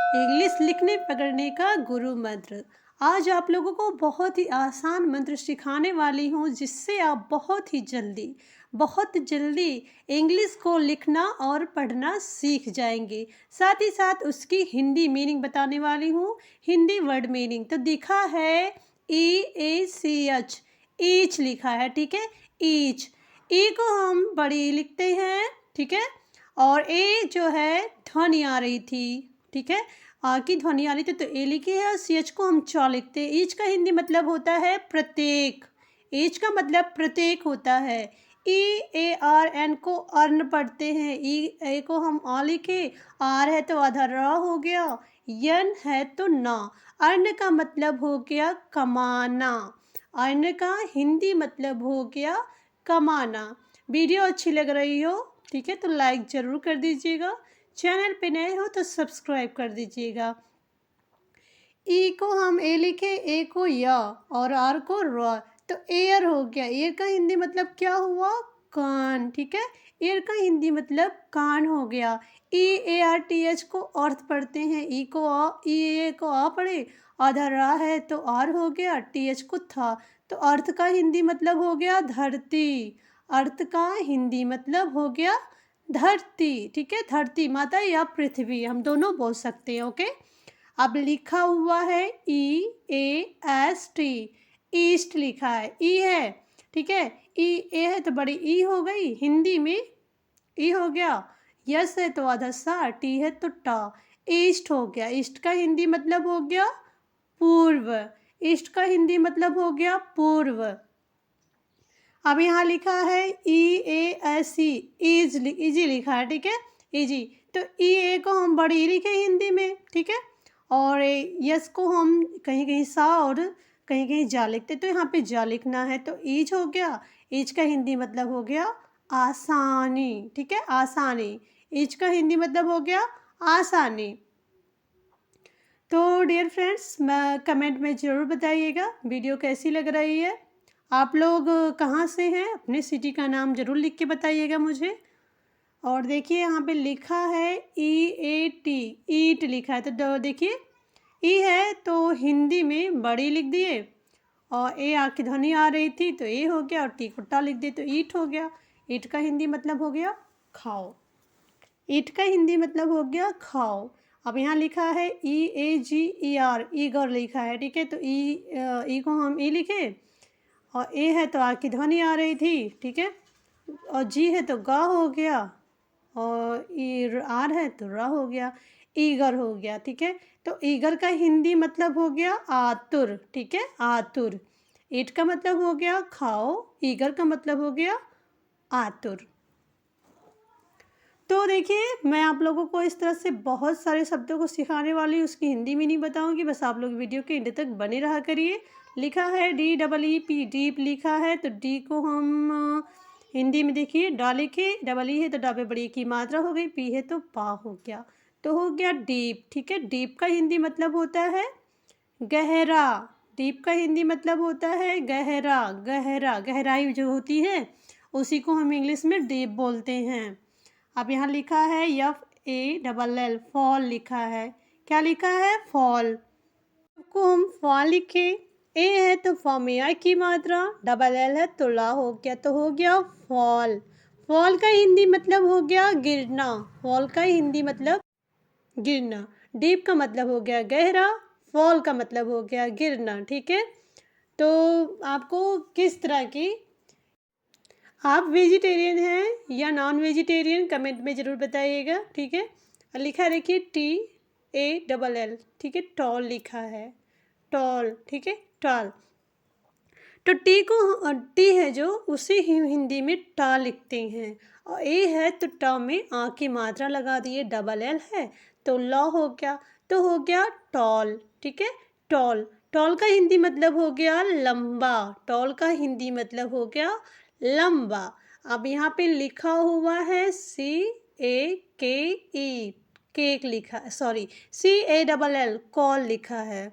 English लिखने पढ़ने का गुरु मंत्र। आज आप लोगों को बहुत ही आसान मंत्र सिखाने वाली हूँ जिससे आप बहुत जल्दी इंग्लिश को लिखना और पढ़ना सीख जाएंगे। साथ ही साथ उसकी हिंदी मीनिंग बताने वाली हूँ। हिंदी वर्ड मीनिंग तो दिखा है EACH, ईच लिखा है, ठीक है। ईच, ई को हम बड़ी लिखते हैं, ठीक है। और ए जो है ध्वनि आ रही थी, ठीक है। आ की ध्वनि आ रही थी तो ए लिखी है, और सी एच को हम च लिखते हैं। ईच का हिंदी मतलब होता है प्रत्येक। ईच का मतलब प्रत्येक होता है। EARN को अर्न पढ़ते हैं। ई ए को हम आ लिखे, आर है तो आधा र हो गया, यन है तो ना। अर्न का मतलब हो गया कमाना। अर्न का हिंदी मतलब हो गया कमाना। वीडियो अच्छी लग रही हो, ठीक है, तो लाइक ज़रूर कर दीजिएगा। चैनल पे नए हो तो सब्सक्राइब कर दीजिएगा। ई को हम ए लिखे, ए को या और आर को र, तो एयर हो गया। एयर का हिंदी मतलब क्या हुआ? कान, ठीक है। एयर का हिंदी मतलब कान हो गया। EARTH को अर्थ पढ़ते हैं। ई को आ, ए को आ पढ़े, आधा रा है तो आर हो गया, TH को था, तो अर्थ का हिंदी मतलब हो गया धरती। अर्थ का हिंदी मतलब हो गया धरती, ठीक है। धरती माता या पृथ्वी हम दोनों बोल सकते हैं, ओके। अब लिखा हुआ है EAST, ईस्ट लिखा है, ई है, ठीक है। ई ए है तो बड़ी ई हो गई, हिंदी में ई हो गया। यस है तो आधा सा, टी है तो टा, ईस्ट हो गया। ईस्ट का हिंदी मतलब हो गया पूर्व। ईस्ट का हिंदी मतलब हो गया पूर्व। अब यहाँ लिखा है EASE, इजी लिखा है, ठीक है, इजी। तो ए को हम बड़ी ई लिखे हिंदी में, ठीक है। और यस को हम कहीं कहीं सा और कहीं कहीं जा लिखते, तो यहाँ पे जा लिखना है, तो ईज हो गया। ईज का हिंदी मतलब हो गया आसानी, ठीक है, आसानी। ईज का हिंदी मतलब हो गया आसानी। तो डियर फ्रेंड्स, कमेंट में ज़रूर बताइएगा वीडियो कैसी लग रही है। आप लोग कहाँ से हैं, अपने सिटी का नाम ज़रूर लिख के बताइएगा मुझे। और देखिए यहाँ पे लिखा है EAT, ईट लिखा है, तो देखिए ई है तो हिंदी में बड़ी लिख दिए, और ए आ की ध्वनि आ रही थी तो ए हो गया, और टी को टा लिख दिए तो ईट हो गया। ईट का हिंदी मतलब हो गया खाओ। ईट का हिंदी मतलब हो गया खाओ। अब यहाँ लिखा है EAGER, ईगर लिखा है, ठीक है। तो ई को हम ई लिखे, और ए है तो आ की ध्वनि आ रही थी, ठीक है। और जी है तो गा हो गया, और ई आर है तो रा हो गया, ईगर हो गया, ठीक है। तो ईगर का हिंदी मतलब हो गया आतुर, ठीक है, आतुर। ईट का मतलब हो गया खाओ, ईगर का मतलब हो गया आतुर। तो देखिए मैं आप लोगों को इस तरह से बहुत सारे शब्दों को सिखाने वाली, उसकी हिंदी में नहीं बताऊंगी, बस आप लोग वीडियो के एंड तक बने रहा करिए। लिखा है DEEP, डीप लिखा है, तो डी को हम हिंदी में देखिए डा लिखे, डबल ई है तो डा पे बड़ी की मात्रा हो गई, पी है तो पा हो गया, तो हो गया डीप, ठीक है। डीप का हिंदी मतलब होता है गहरा। डीप का हिंदी मतलब होता है गहरा, गहरा, गहराई जो होती है उसी को हम इंग्लिश में डीप बोलते हैं। अब यहाँ लिखा है FALL, फॉल लिखा है। क्या लिखा है? फॉल। को हम फॉल लिखे, ए है तो फॉ में आई की मात्रा, डबल एल है तो ला हो गया, तो हो गया फॉल। फॉल का हिंदी मतलब हो गया गिरना। फॉल का हिंदी मतलब गिरना। डीप का मतलब हो गया गहरा, फॉल का मतलब हो गया गिरना, ठीक है। तो आपको किस तरह की, आप वेजिटेरियन हैं या नॉन वेजिटेरियन, कमेंट में ज़रूर बताइएगा, ठीक है। लिखा है देखिए TALL, ठीक है, टॉल लिखा है, टॉल, ठीक है, टॉल। तो टी है जो उसे ही हिंदी में टा लिखते हैं, और ए है तो टा में आ की मात्रा लगा दिए, डबल एल है तो लॉ हो गया, तो हो गया टॉल, ठीक है, टॉल। टॉल का हिंदी मतलब हो गया लंबा। टॉल का हिंदी मतलब हो गया लंबा। अब यहाँ पे लिखा हुआ है CAKE, केक लिखा, सॉरी CALL, कॉल लिखा है,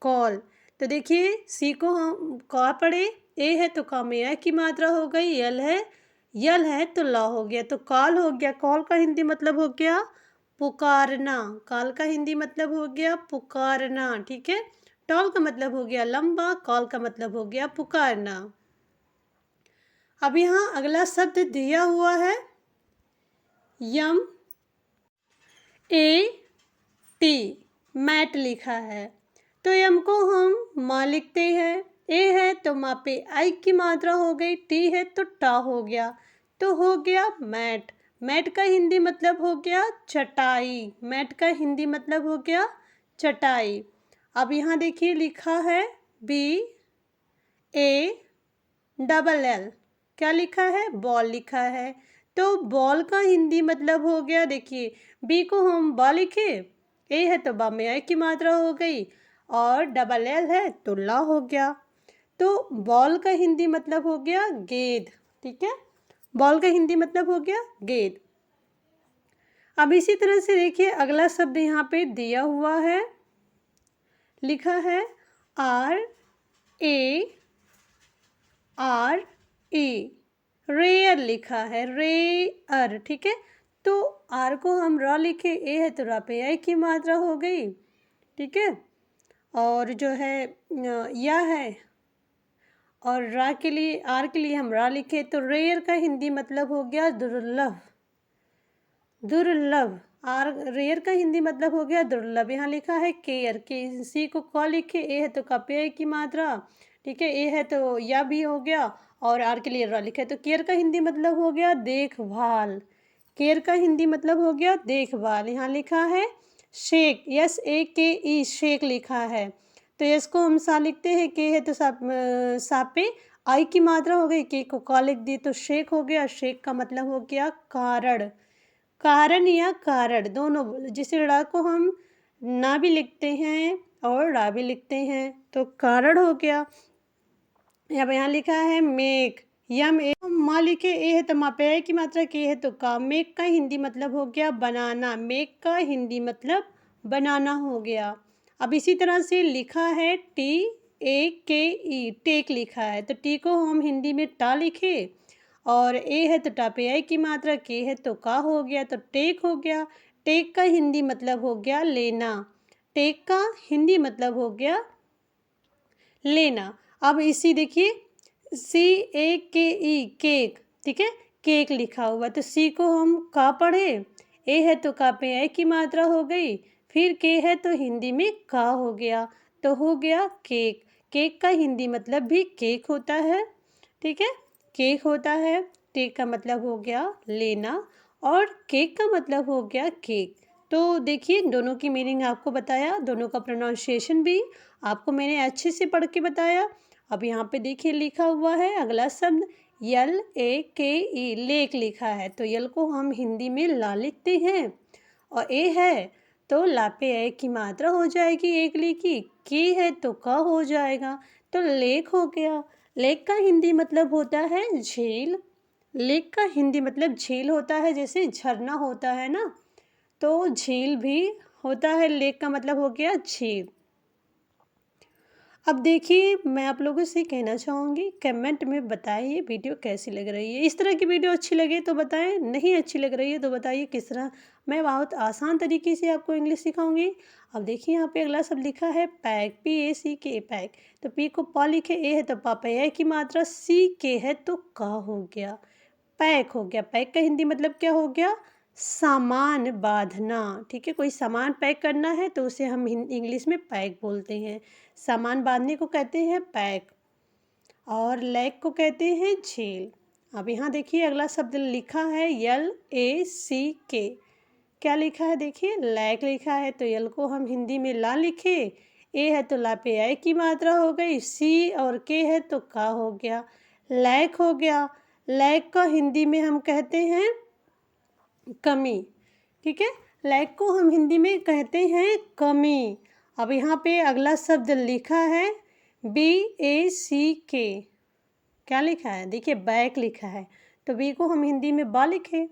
कॉल। तो देखिए सी को हम का पढ़े, ए है तो का में की मात्रा हो गई, यल है तो ला हो गया, तो कॉल हो गया। कॉल का हिंदी मतलब हो गया पुकारना। काल का हिंदी मतलब हो गया पुकारना, ठीक है। टॉल का मतलब हो गया लंबा, कॉल का मतलब हो गया पुकारना। अब यहाँ अगला शब्द दिया हुआ है यम ए टी, मैट लिखा है। तो यम को हम माँ लिखते हैं। ए है तो माँ पे आई की मात्रा हो गई, टी है तो टा हो गया, तो हो गया मैट। मैट का हिंदी मतलब हो गया चटाई। मैट का हिंदी मतलब हो गया चटाई। अब यहाँ देखिए लिखा है बी ए डबल एल, क्या लिखा है बॉल लिखा है। तो बॉल का हिंदी मतलब हो गया, देखिए बी को हम बा लिखे, ए है तो बा में आई की मात्रा हो गई, और डबल एल है तो ला हो गया। तो बॉल का हिंदी मतलब हो गया गेंद, ठीक है। बॉल का हिंदी मतलब हो गया गेंद। अब इसी तरह से देखिए अगला शब्द यहाँ पे दिया हुआ है, लिखा है R A R A, rare लिखा है रेयर, ठीक है। तो आर को हम र लिखे, ए है तो रा पे आई की मात्रा हो गई, ठीक है। और जो है या है, और रा के लिए आर के लिए हम रा लिखे, तो रेयर का हिंदी मतलब हो गया दुर्लभ। दुर्लभ, आर रेयर का हिंदी मतलब हो गया दुर्लभ। यहाँ लिखा है केयर, के सी को क लिखे, ए है तो का पे आई की मात्रा, ठीक है। ए है तो या भी हो गया, और आर के लिए रा लिखा है, तो केयर का हिंदी मतलब हो गया देखभाल। केयर का हिंदी मतलब हो गया देखभाल। यहाँ लिखा है शेक, यस ए के ई, शेक लिखा है। तो यस को हम सा लिखते हैं, के है तो सा पे आई की मात्रा हो गई, के को का लिख दिए तो शेक हो गया। शेक का मतलब हो गया कारण। कारण या कारण दोनों, जिसे ड़ा को हम ना भी लिखते हैं और ड़ा भी लिखते हैं, तो कारण हो गया। अब यहाँ लिखा है मेक, यम ए माँ लिखे, ए है तो माँ पे आई की मात्रा, के है तो का। मेक का हिंदी मतलब हो गया बनाना। मेक का हिंदी मतलब बनाना हो गया। अब इसी तरह से लिखा है टी ए के ई, टेक लिखा है, तो टी को हम हिंदी में टा लिखे, और ए है तो टा पे आई की मात्रा, के है तो का हो गया, तो टेक हो गया। टेक का हिंदी मतलब हो गया लेना। टेक का हिंदी मतलब हो गया लेना। अब इसी देखिए सी ए के ई, केक, ठीक है। केक लिखा हुआ, तो सी को हम का पढ़े, ए है तो का पे आई की मात्रा हो गई, फिर के है तो हिंदी में का हो गया, तो हो गया केक। केक का हिंदी मतलब भी केक होता है, ठीक है। केक होता है। टेक का मतलब हो गया लेना, और केक का मतलब हो गया केक। तो देखिए दोनों की मीनिंग आपको बताया, दोनों का प्रोनाउंसिएशन भी आपको मैंने अच्छे से पढ़ के बताया। अब यहाँ पे देखिए लिखा हुआ है अगला शब्द यल ए के ई, लेक लिखा है, तो यल को हम हिंदी में ला लिखते हैं, और ए है तो ला पे ए की मात्रा हो जाएगी एक लिखी, के है तो का हो जाएगा, तो लेक हो गया। लेक का हिंदी मतलब होता है झील। लेक का हिंदी मतलब झील होता है, जैसे झरना होता है ना, तो झील भी होता है। लेक का मतलब हो गया झील। अब देखिए मैं आप लोगों से कहना चाहूँगी, कमेंट में बताइए वीडियो कैसी लग रही है। इस तरह की वीडियो अच्छी लगे तो बताएं, नहीं अच्छी लग रही है तो बताइए किस तरह। मैं बहुत आसान तरीके से आपको इंग्लिश सिखाऊंगी। अब देखिए यहाँ पे अगला शब्द लिखा है पैक, पी ए सी के, पैक। तो पी को पा लिखे, ए है तो पापा ए की मात्रा, सी के है तो का हो गया, पैक हो गया। पैक का हिंदी मतलब क्या हो गया, सामान बांधना, ठीक है। कोई सामान पैक करना है तो उसे हम इंग्लिश में पैक बोलते हैं। सामान बांधने को कहते हैं पैक, और लैक को कहते हैं झील। अब यहाँ देखिए अगला शब्द लिखा है यल ए सी के, क्या लिखा है देखिए लैक लिखा है, तो यल को हम हिंदी में ला लिखे, ए है तो ला पे आई की मात्रा हो गई, सी और के है तो का हो गया, लैक हो गया। लैक का हिंदी में हम कहते हैं कमी, ठीक है। लैक को हम हिंदी में कहते हैं कमी। अब यहाँ पे अगला शब्द लिखा है बी ए सी के, क्या लिखा है देखिए बैक लिखा है, तो बी को हम हिंदी में बा लिखे,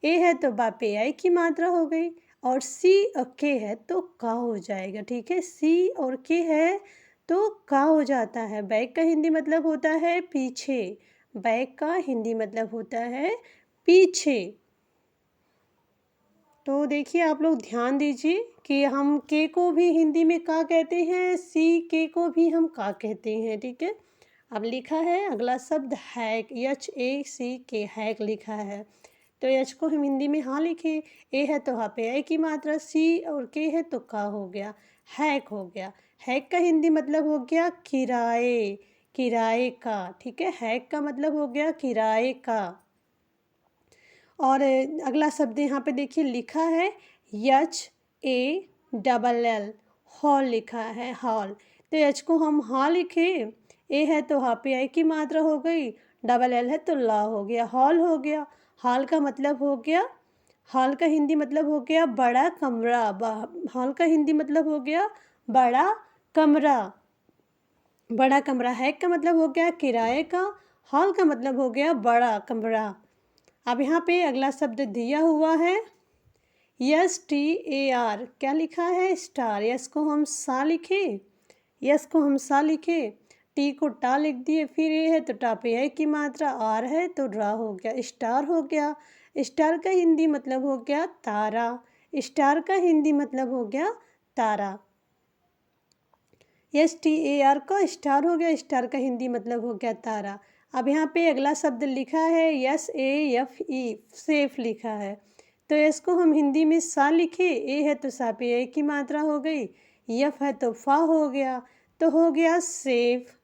ए है तो बा पे आई की मात्रा हो गई, और सी और के है तो का हो जाएगा, ठीक है। सी और के है तो का हो जाता है। बैक का हिंदी मतलब होता है पीछे। बैक का हिंदी मतलब होता है पीछे। तो देखिए आप लोग ध्यान दीजिए कि हम के को भी हिंदी में का कहते हैं, सी के को भी हम का कहते हैं, ठीक है। अब लिखा है अगला शब्द हैक, HACK, हैक लिखा है। तो एच को हम हिंदी में हाँ लिखे, ए है तो हाँ पे ए की मात्रा, सी और के है तो का हो गया, हैक हो गया। हैक का हिंदी मतलब हो गया किराए, किराए का, ठीक है। हैक का मतलब हो गया किराए का। और अगला शब्द यहाँ पे देखिए लिखा है HALL, हॉल लिखा है, हॉल। तो एच को हम हाँ लिखे, ए है तो हाँ पे आई की मात्रा हो गई, डबल एल है तो ला हो गया, हॉल हो गया। हॉल का मतलब हो गया, हॉल का हिंदी मतलब हो गया बड़ा कमरा। हॉल का हिंदी मतलब हो गया बड़ा कमरा, बड़ा कमरा। हैक का मतलब हो गया किराए का, हॉल का मतलब हो गया बड़ा कमरा। अब यहाँ पे अगला शब्द दिया हुआ है STAR, क्या लिखा है, स्टार। यस को हम सा लिखे, यस को हम सा लिखे, टी को टा लिख दिए, फिर ए है तो टा पे है की मात्रा, आर है तो ड्रा हो गया, स्टार हो गया। स्टार का हिंदी मतलब हो गया तारा, स्टार का हिंदी मतलब हो गया तारा। STAR का स्टार हो गया, स्टार का हिंदी मतलब हो गया तारा। अब यहाँ पे अगला शब्द लिखा है SAFE, सेफ लिखा है। तो एस को हम हिंदी में सा लिखे, ए है तो सा पे ए की मात्रा हो गई, यफ है तो फा हो गया, तो हो गया सेफ।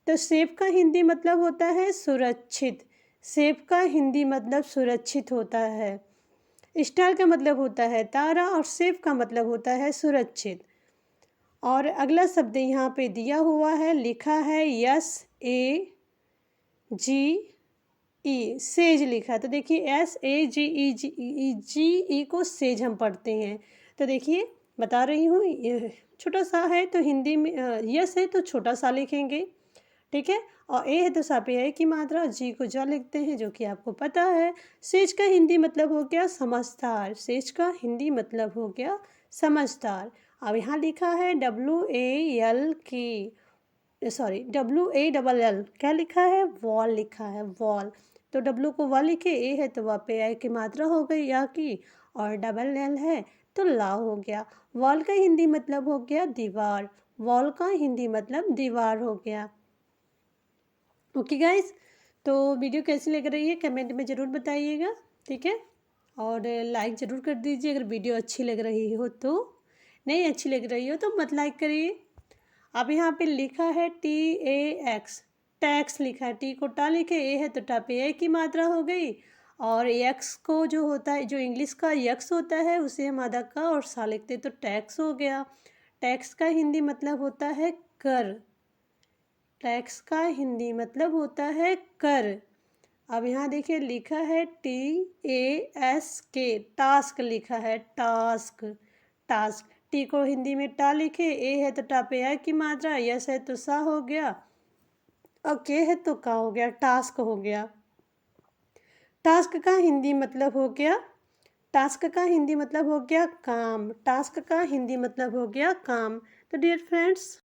तो सेफ का हिंदी मतलब होता है सुरक्षित, सेफ का हिंदी मतलब सुरक्षित होता है। स्टार का मतलब होता है तारा और सेफ का मतलब होता है सुरक्षित। और अगला शब्द यहाँ पे दिया हुआ है, लिखा है SAGE, सेज लिखा है। तो देखिए SAGE को सेज हम पढ़ते हैं। तो देखिए बता रही हूँ, ये छोटा सा है तो हिंदी में यस है तो छोटा सा लिखेंगे, ठीक है। और ए है तो सा पे ए की मात्रा, जी को जा लिखते हैं जो कि आपको पता है। सेज का हिंदी मतलब हो गया समझदार, सेज का हिंदी मतलब हो गया समझदार। अब यहाँ लिखा है WALL, क्या लिखा है, वॉल लिखा है, वॉल। तो डब्लू को वा लिखे, ए है तो वा पे आई की मात्रा हो गई या की, और डबल एल है तो ला हो गया। वॉल का हिंदी मतलब हो गया दीवार, वॉल का हिंदी मतलब दीवार हो गया। ओके गाइस, तो वीडियो कैसी लग रही है कमेंट में ज़रूर बताइएगा, ठीक है। और लाइक ज़रूर कर दीजिए अगर वीडियो अच्छी लग रही हो तो, नहीं अच्छी लग रही हो तो मत लाइक करिए। अब यहाँ पे लिखा है TAX, टैक्स लिखा है, टी को टा लिखे, ए है तो टा पे ए की मात्रा हो गई, और एक्स को जो होता है, जो इंग्लिश का यक्स होता है उसे हम आधा का और सा लिखते तो टैक्स हो गया। टैक्स का हिंदी मतलब होता है कर, टैक्स का हिंदी मतलब होता है कर। अब यहाँ देखिए लिखा है TASK, टास्क लिखा है, टास्क, टास्क। टी को हिंदी में टा लिखे, ए है तो टा पे आ की मात्रा, यस है तो सा हो गया, और के है तो का हो गया, टास्क हो गया। टास्क का हिंदी मतलब हो गया, टास्क का हिंदी मतलब हो गया काम, टास्क का हिंदी मतलब हो गया काम। तो डियर फ्रेंड्स,